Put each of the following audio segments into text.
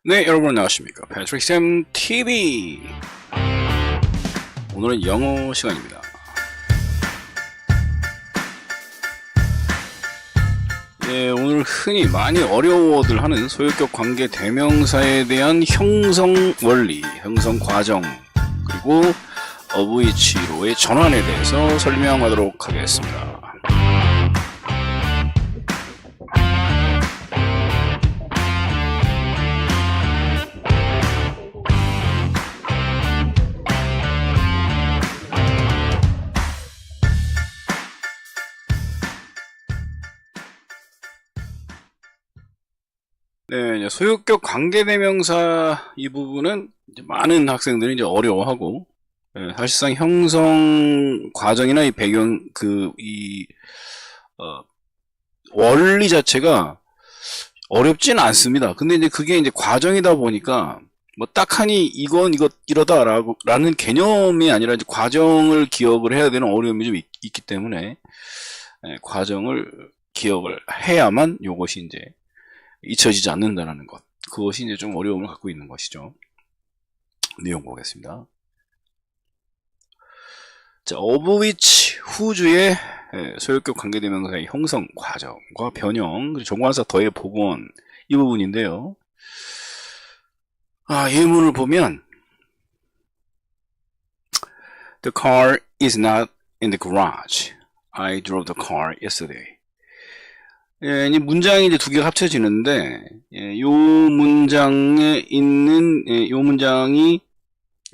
네, 여러분 안녕하십니까. 패트릭쌤 TV. 오늘은 영어 시간입니다. 예, 오늘 흔히 많이 어려워들 하는 소유격 관계 대명사에 대한 형성 원리, 형성 과정, 그리고 of which로의 전환에 대해서 설명하도록 하겠습니다. 네, 이제 소유격 관계대명사 이 부분은 이제 많은 학생들이 이제 어려워하고, 사실상 형성 과정이나 이 배경 원리 자체가 어렵진 않습니다. 근데 이제 그게 이제 과정이다 보니까 뭐 딱하니 이건 이러다라는 개념이 아니라 이제 과정을 기억을 해야 되는 어려움이 좀 있기 때문에 과정을 기억을 해야만 요것이 이제 잊혀지지 않는다는 것. 그것이 이제 좀 어려움을 갖고 있는 것이죠. 내용 보겠습니다. 자, of which, 후주의 소유격 관계대명사의 형성 과정과 변형, 그리고 정관사 더해 복원 이 부분인데요. 예문을 보면 The car is not in the garage. I drove the car yesterday. 예, 이 문장이 이제 두 개가 합쳐지는데, 요 문장에 있는, 요 문장이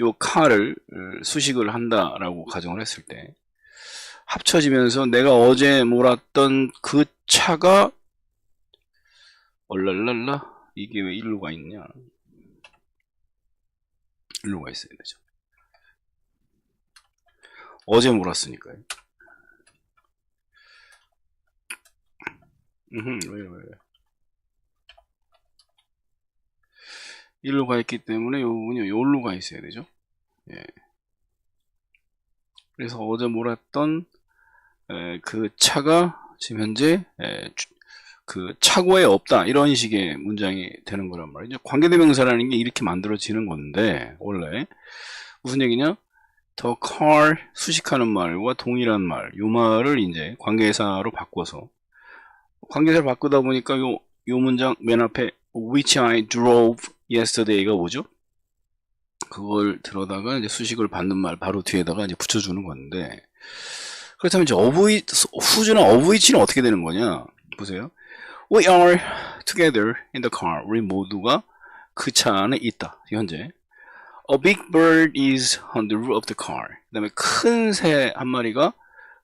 요 car를 수식을 한다라고 가정을 했을 때, 합쳐지면서 내가 어제 몰았던 그 차가, 얼랄랄라, 이게 왜 일로 가 있냐? 일로 가 있어야 되죠. 어제 몰았으니까요. 왜. 일로 가 있기 때문에 요 부분이 요로 가 있어야 되죠. 예. 그래서 어제 몰았던 그 차가 지금 현재 그 차고에 없다 이런 식의 문장이 되는 거란 말이죠. 관계대명사라는 게 이렇게 만들어지는 건데 원래 무슨 얘기냐? The car 수식하는 말과 동일한 말, 요 말을 이제 관계사로 바꿔서 관계사를 바꾸다 보니까 요 문장 맨 앞에 which I drove yesterday가 뭐죠? 그걸 들어다가 이제 수식을 받는 말 바로 뒤에다가 이제 붙여주는 건데 그렇다면 이제 후주나 of which는 어떻게 되는 거냐? 보세요. We are together in the car. 우리 모두가 그 차 안에 있다. 현재. A big bird is on the roof of the car. 그 다음에 큰 새 한 마리가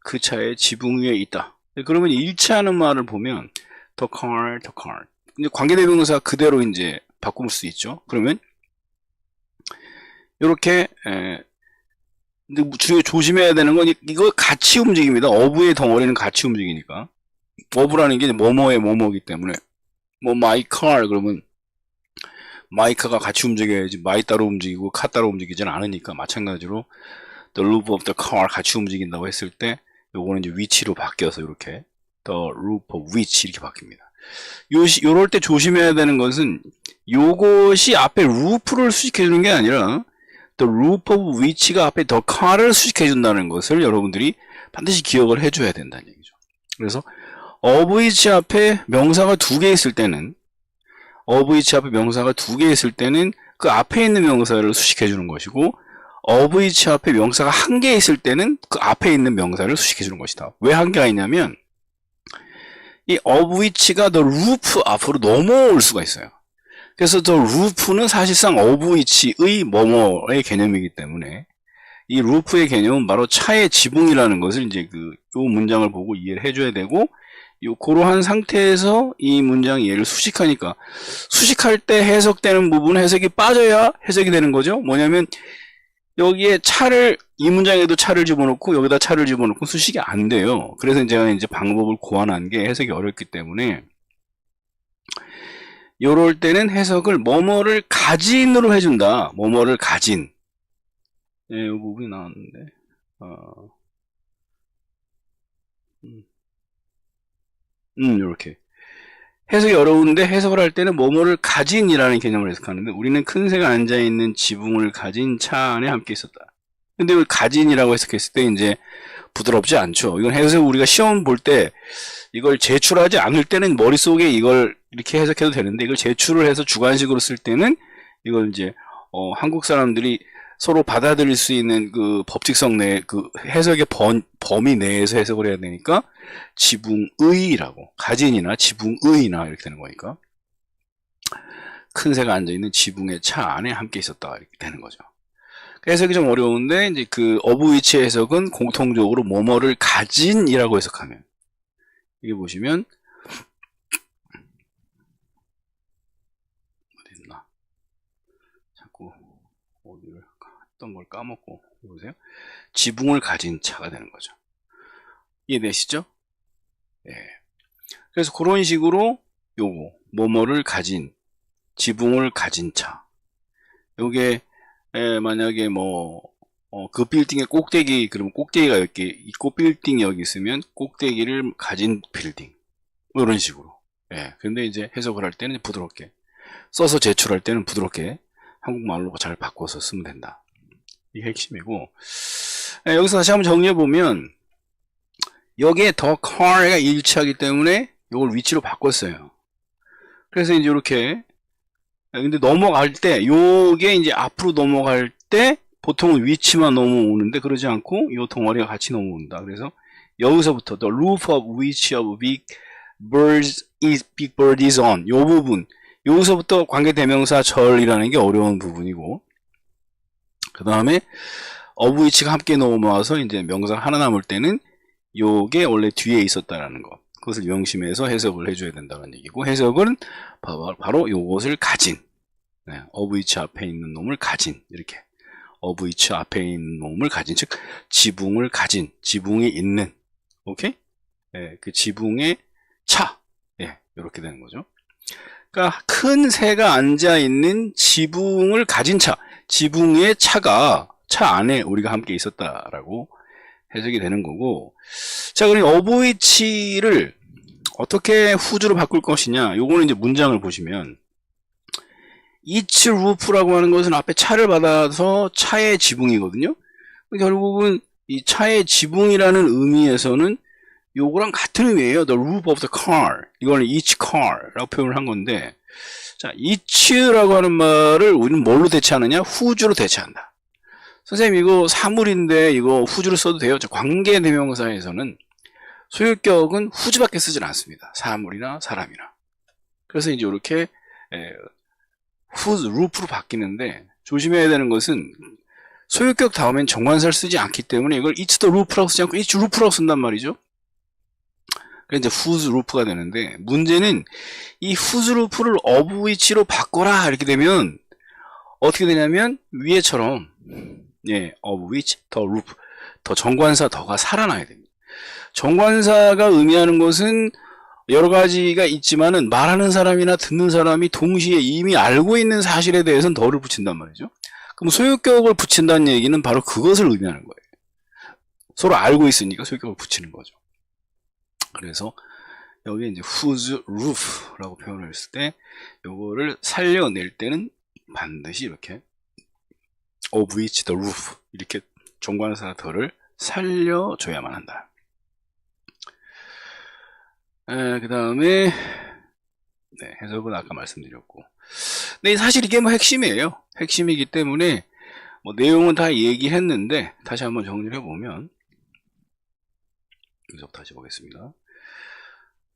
그 차의 지붕 위에 있다. 그러면 일치하는 말을 보면 the car. 이제 관계대명사 그대로 이제 바꿀 수 있죠. 그러면 이렇게 근데 주요 조심해야 되는 건 이거 같이 움직입니다. 어부의 덩어리는 같이 움직이니까. 어부라는 게 뭐뭐의 뭐뭐이기 때문에 뭐 my car 그러면 my car가 같이 움직여야지 my 따로 움직이고 car 따로 움직이지는 않으니까 마찬가지로 the roof of the car 같이 움직인다고 했을 때 요거는 이제 위치로 바뀌어서 이렇게 the roof of which 이렇게 바뀝니다. 요럴 때 조심해야 되는 것은 요것이 앞에 roof를 수식해 주는 게 아니라 the roof of which가 앞에 the car를 수식해 준다는 것을 여러분들이 반드시 기억을 해줘야 된다는 얘기죠. 그래서 of which 앞에 명사가 두 개 있을 때는 of which 앞에 명사가 두 개 있을 때는 그 앞에 있는 명사를 수식해 주는 것이고 of which 앞에 명사가 한 개 있을 때는 그 앞에 있는 명사를 수식해 주는 것이다. 왜 한 개가 있냐면 이 of which가 the roof 앞으로 넘어올 수가 있어요. 그래서 the roof는 사실상 of which의 뭐뭐의 개념이기 때문에 이 roof의 개념은 바로 차의 지붕이라는 것을 이제 요 문장을 보고 이해를 해줘야 되고 그러한 상태에서 이 문장이 얘를 수식하니까 수식할 때 해석되는 부분 해석이 빠져야 해석이 되는 거죠. 뭐냐면 여기에 이 문장에도 차를 집어넣고 여기다 차를 집어넣고 수식이 안 돼요. 그래서 제가 이제 방법을 고안한 게 해석이 어렵기 때문에 요럴 때는 해석을 뭐뭐를 가진으로 해준다. 뭐뭐를 가진. 이 부분이 나왔는데. 요렇게. 해석이 어려운데 해석을 할 때는 뭐뭐를 가진이라는 개념을 해석하는데 우리는 큰 새가 앉아있는 지붕을 가진 차 안에 함께 있었다. 근데 왜 가진이라고 해석했을 때 이제 부드럽지 않죠. 이건 해석 우리가 시험 볼 때 이걸 제출하지 않을 때는 머릿속에 이걸 이렇게 해석해도 되는데 이걸 제출을 해서 주관식으로 쓸 때는 이걸 이제 한국 사람들이 서로 받아들일 수 있는 그 법칙성 내 그 해석의 범위 내에서 해석을 해야 되니까 지붕의라고 가진이나 지붕의나 이렇게 되는 거니까 큰 새가 앉아있는 지붕의 차 안에 함께 있었다 이렇게 되는 거죠. 해석이 좀 어려운데 이제 그 of which 해석은 공통적으로 뭐뭐를 가진이라고 해석하면 이게 보시면 어디 있나 자꾸 어디를 했던 걸 까먹고 보세요. 지붕을 가진 차가 되는 거죠. 이해되시죠? 예. 그래서 그런 식으로 요거 뭐뭐를 가진 지붕을 가진 차 요게 만약에 그 빌딩의 꼭대기 그러면 꼭대기가 이렇게 있고 빌딩이 여기 있으면 꼭대기를 가진 빌딩 뭐 이런 식으로 근데 이제 해석을 할 때는 부드럽게 써서 제출할 때는 부드럽게 한국말로 잘 바꿔서 쓰면 된다. 이게 핵심이고 여기서 다시 한번 정리해 보면 여기에 더 car가 일치하기 때문에 이걸 위치로 바꿨어요. 그래서 이제 이렇게 근데 넘어갈 때 요게 이제 앞으로 넘어갈 때 보통은 위치만 넘어오는데 그러지 않고 요 덩어리가 같이 넘어온다. 그래서 여기서부터 the roof of which of big bird is on 요 부분 여기서부터 관계대명사 절이라는 게 어려운 부분이고 그 다음에 of which가 함께 넘어와서 이제 명사가 하나 남을 때는 요게 원래 뒤에 있었다라는 거 그것을 명심해서 해석을 해줘야 된다는 얘기고 해석은 바로 요것을 가진 of which 앞에 있는 놈을 가진 이렇게 of which 앞에 있는 놈을 가진 즉 지붕을 가진 지붕이 있는 오케이? 그 지붕의 차 이렇게 되는 거죠. 그러니까 큰 새가 앉아있는 지붕을 가진 차 지붕의 차가 차 안에 우리가 함께 있었다라고 해석이 되는 거고 자 그럼 of which를 어떻게 후주로 바꿀 것이냐 요거는 이제 문장을 보시면 each roof라고 하는 것은 앞에 차를 받아서 차의 지붕이거든요. 결국은 이 차의 지붕이라는 의미에서는 요거랑 같은 의미예요. The roof of the car. 이거는 each car라고 표현을 한 건데 자, each라고 하는 말을 우리는 뭘로 대체하느냐? 후주로 대체한다. 선생님 이거 사물인데 이거 후주로 써도 돼요? 관계대명사에서는 소유격은 후주밖에 쓰질 않습니다. 사물이나 사람이나. 그래서 이제 이렇게 whose roof로 바뀌는데 조심해야 되는 것은 소유격 다음엔 정관사를 쓰지 않기 때문에 이걸 each the roof라고 쓰지 않고 each roof라고 쓴단 말이죠. 그래서 이제 whose roof가 되는데 문제는 이 whose roof를 of which로 바꿔라 이렇게 되면 어떻게 되냐면 위에처럼 of which the roof 더 정관사 더가 살아나야 됩니다. 정관사가 의미하는 것은 여러 가지가 있지만은 말하는 사람이나 듣는 사람이 동시에 이미 알고 있는 사실에 대해서는 더를 붙인단 말이죠. 그럼 소유격을 붙인다는 얘기는 바로 그것을 의미하는 거예요. 서로 알고 있으니까 소유격을 붙이는 거죠. 그래서 여기 이제 whose roof라고 표현을 했을 때 요거를 살려낼 때는 반드시 이렇게 of which the roof 이렇게 정관사 더를 살려줘야만 한다. 그 다음에 해석은 아까 말씀드렸고 근데 사실 이게 뭐 핵심이에요. 핵심이기 때문에 뭐 내용은 다 얘기했는데 다시 한번 정리를 해보면 여기서부터 다시 보겠습니다.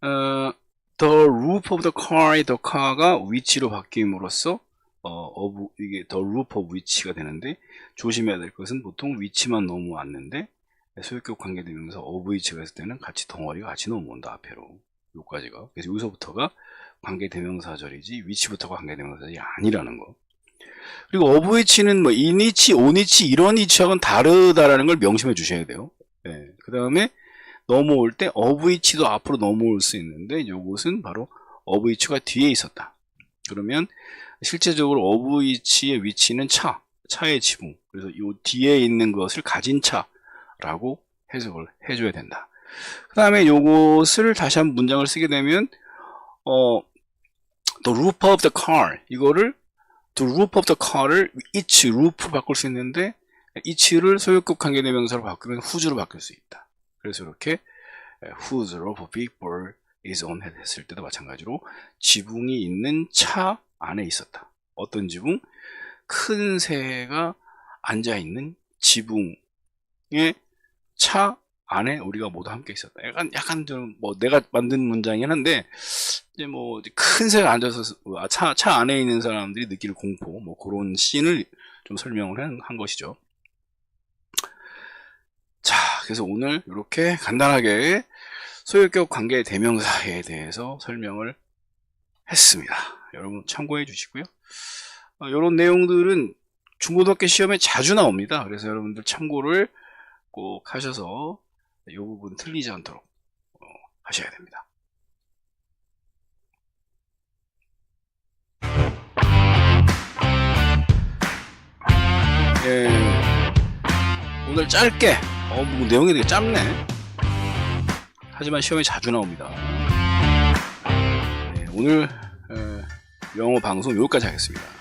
The roof of the car, the car가 which로 바뀜으로써 이게 the roof of which가 되는데 조심해야 될 것은 보통 which만 넘어왔는데 소유격 관계대명사 of which가 했을 때는 같이 덩어리가 같이 넘어온다 앞에로 요까지가. 그래서 여기서부터가 관계대명사절이지 which부터가 관계대명사절이 아니라는 거. 그리고 of which는 뭐 in which, on which 이런 which하고는 다르다라는 걸 명심해 주셔야 돼요. 그 다음에 넘어올 때 of which도 앞으로 넘어올 수 있는데 요것은 바로 of which가 뒤에 있었다. 그러면 실제적으로 of which의 which는 차의 지붕. 그래서 요 뒤에 있는 것을 가진 차라고 해석을 해줘야 된다. 그 다음에 요것을 다시 한번 문장을 쓰게 되면 the roof of the car. 이거를 the roof of the car를 each roof로 바꿀 수 있는데 each를 소유격 관계대명사로 바꾸면 whose로 바뀔 수 있다. 그래서 이렇게 whose roof of big bird is on 했을 때도 마찬가지로 지붕이 있는 차 안에 있었다. 어떤 지붕? 큰 새가 앉아있는 지붕의 차 안에 우리가 모두 함께 있었다. 약간 좀 뭐 내가 만든 문장이긴 한데 이제 뭐 큰 새가 앉아서 차 안에 있는 사람들이 느낄 공포 뭐 그런 씬을 좀 설명을 한 것이죠. 자, 그래서 오늘 이렇게 간단하게 소유격 관계 대명사에 대해서 설명을 했습니다. 여러분 참고해 주시고요. 이런 내용들은 중고등학교 시험에 자주 나옵니다. 그래서 여러분들 참고를 꼭 하셔서 이 부분 틀리지 않도록 하셔야 됩니다. 예, 오늘 짧게 뭐 내용이 되게 짧네. 하지만 시험에 자주 나옵니다. 네, 오늘 영어 방송 여기까지 하겠습니다.